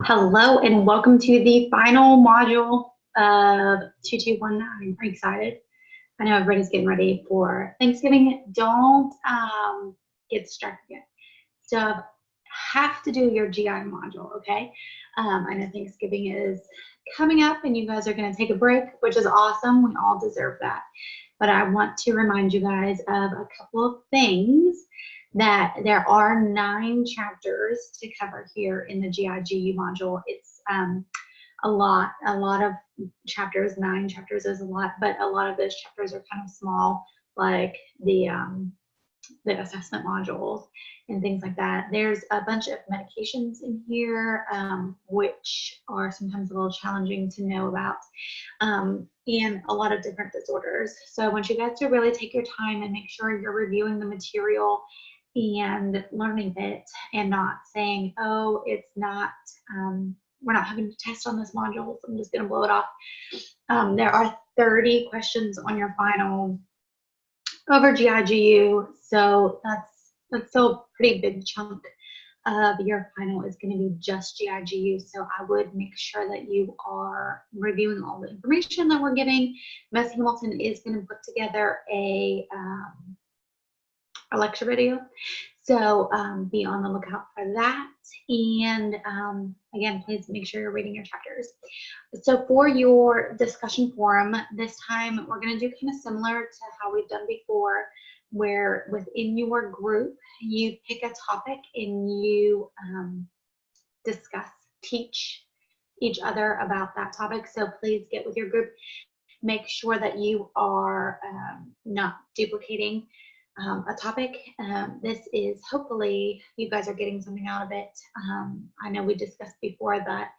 Hello and welcome to the final module of 2219. Are you excited? I know everybody's getting ready for Thanksgiving. Don't get distracted yet. So have to do your GI module, okay? I know Thanksgiving is coming up and you guys are going to take a break, which is awesome. We all deserve that. But I want to remind you guys of a couple of things that there are 9 chapters to cover here in the GIGU module. It's a lot of chapters. 9 chapters is a lot, but a lot of those chapters are kind of small, like the assessment modules and things like that. There's a bunch of medications in here, which are sometimes a little challenging to know about, and a lot of different disorders. So I want you guys to really take your time and make sure you're reviewing the material and learning it and not saying, oh, it's not, we're not having to test on this module, so I'm just going to blow it off. There are 30 questions on your final over GIGU, so that's still a pretty big chunk of your final is going to be just GIGU. So I would make sure that you are reviewing all the information that we're giving. Ms. Hamilton is going to put together a lecture video, so be on the lookout for that. And again, please make sure you're reading your chapters. So for your discussion forum, this time we're going to do kind of similar to how we've done before, where within your group you pick a topic and you teach each other about that topic. So please get with your group, make sure that you are not duplicating a topic. This is, hopefully you guys are getting something out of it. I know we discussed before that,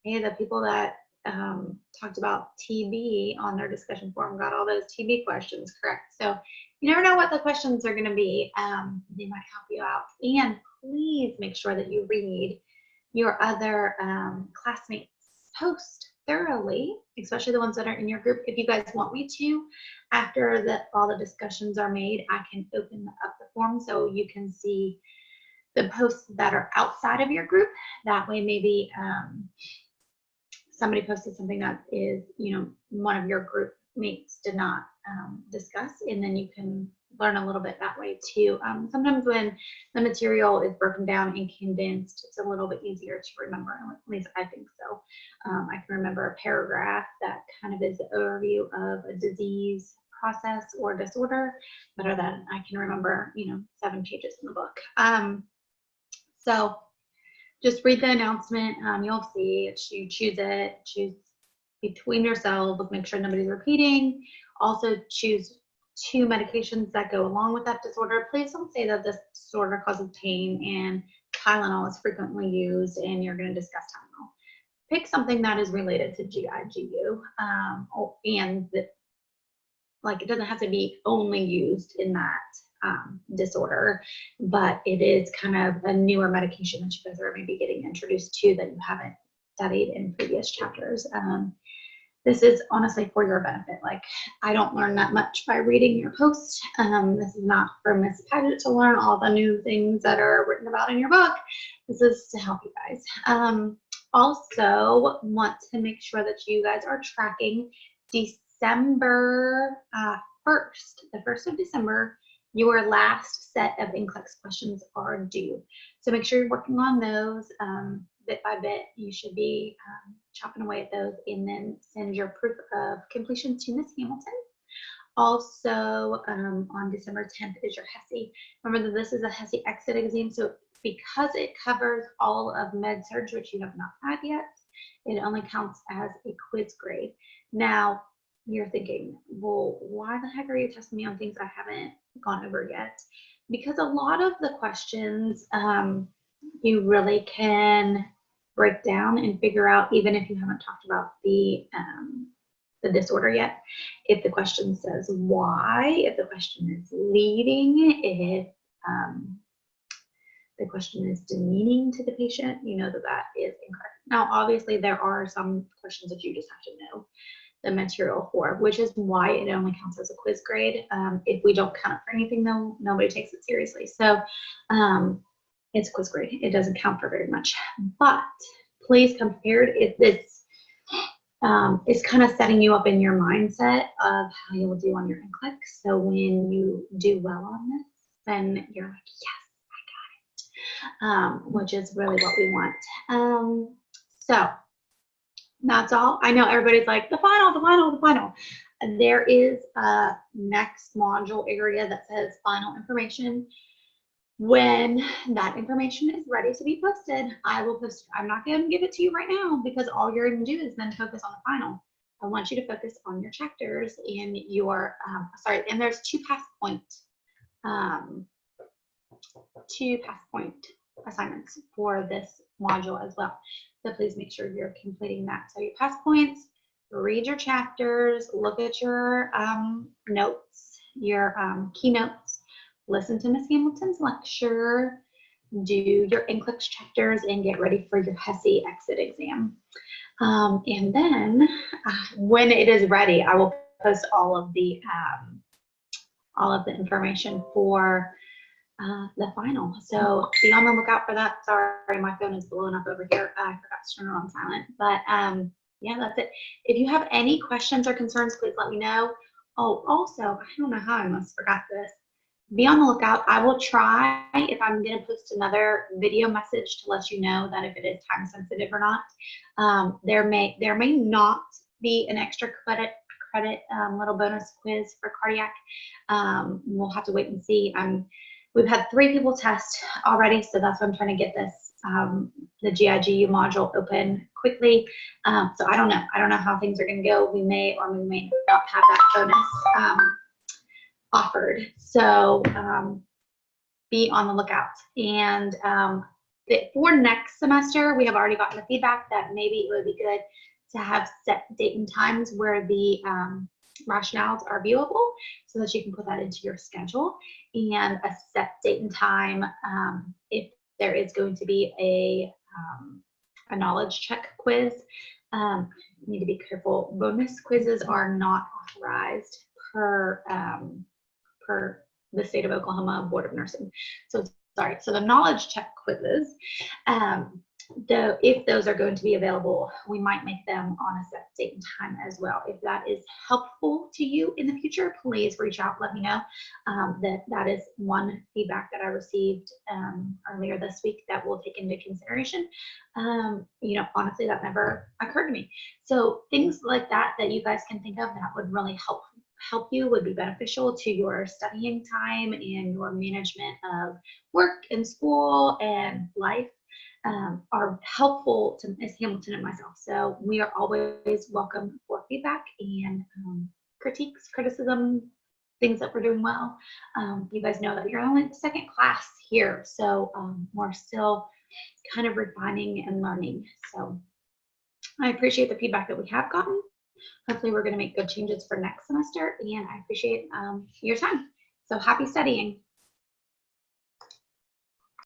hey, the people that talked about TB on their discussion forum got all those TB questions correct. So you never know what the questions are going to be. They might help you out. And please make sure that you read your other classmates' post thoroughly, especially the ones that are in your group. If you guys want me to, after all the discussions are made, I can open up the form so you can see the posts that are outside of your group. That way maybe somebody posted something that is, one of your group mates did not discuss, and then you can learn a little bit that way too. Sometimes when the material is broken down and condensed, it's a little bit easier to remember, at least I think so. I can remember a paragraph that kind of is the overview of a disease process or disorder better than I can remember, 7 pages in the book. So just read the announcement. You'll see it. You choose between yourselves, make sure nobody's repeating. Also choose 2 medications that go along with that disorder. Please don't say that this disorder causes pain and Tylenol is frequently used and you're going to discuss Tylenol. Pick something that is related to GIGU, and that, it doesn't have to be only used in that disorder, but it is kind of a newer medication that you guys are maybe getting introduced to that you haven't studied in previous chapters. This is honestly for your benefit. I don't learn that much by reading your post. This is not for Miss Paget to learn all the new things that are written about in your book. This is to help you guys. Also want to make sure that you guys are tracking December 1st. The 1st of December, your last set of NCLEX questions are due. So make sure you're working on those. Bit by bit, you should be chopping away at those, and then send your proof of completion to Miss Hamilton. Also, on December 10th is your HESI. Remember that this is a HESI exit exam, so because it covers all of med-surg, which you have not had yet, it only counts as a quiz grade. Now, you're thinking, well, why the heck are you testing me on things I haven't gone over yet? Because a lot of the questions you really can break down and figure out, even if you haven't talked about the disorder yet. If the question says why, if the question is leading, if the question is demeaning to the patient, you know that is incorrect. Now, obviously, there are some questions that you just have to know the material for, which is why it only counts as a quiz grade. If we don't count it for anything, though, nobody takes it seriously. So it's a quiz grade. It doesn't count for very much. But please come prepared. This is kind of setting you up in your mindset of how you'll do on your NCLEX. So when you do well on this, then you're like, yes, I got it, which is really what we want. So that's all. I know everybody's like, the final. There is a next module area that says final information. When that information is ready to be posted, I will post. I'm not going to give it to you right now because all you're going to do is then focus on the final. I want you to focus on your chapters and your, and there's two pass point assignments for this module as well. So please make sure you're completing that. So your pass points, read your chapters, look at your notes, your keynotes, listen to Miss Hamilton's lecture, do your NCLEX chapters, and get ready for your HESI exit exam. And then when it is ready, I will post all of the information for the final. So be on the lookout for that. Sorry, my phone is blowing up over here. I forgot to turn it on silent. But yeah, that's it. If you have any questions or concerns, please let me know. Oh, also, I don't know how I must forgot this. Be on the lookout. I will try if I'm going to post another video message to let you know that if it is time sensitive or not. There may not be an extra credit little bonus quiz for cardiac. We'll have to wait and see. We've had 3 people test already, so that's why I'm trying to get this the GIGU module open quickly. So I don't know. I don't know how things are going to go. We may or we may not have that bonus offered. So be on the lookout. And for next semester, we have already gotten the feedback that maybe it would be good to have set date and times where the rationales are viewable so that you can put that into your schedule, and a set date and time if there is going to be a knowledge check quiz. You need to be careful. Bonus quizzes are not authorized per the State of Oklahoma Board of Nursing. So sorry, so the knowledge check quizzes, if those are going to be available, we might make them on a set date and time as well. If that is helpful to you in the future, please reach out, let me know. That is one feedback that I received earlier this week that we'll take into consideration. Honestly, that never occurred to me. So things like that you guys can think of that would really help you, would be beneficial to your studying time and your management of work and school and life, are helpful to Ms. Hamilton and myself. So we are always welcome for feedback and critiques, criticism, things that we're doing well. You guys know that you're only the second class here, so we're still kind of refining and learning. So I appreciate the feedback that we have gotten. Hopefully we're going to make good changes for next semester, and I appreciate your time. So happy studying.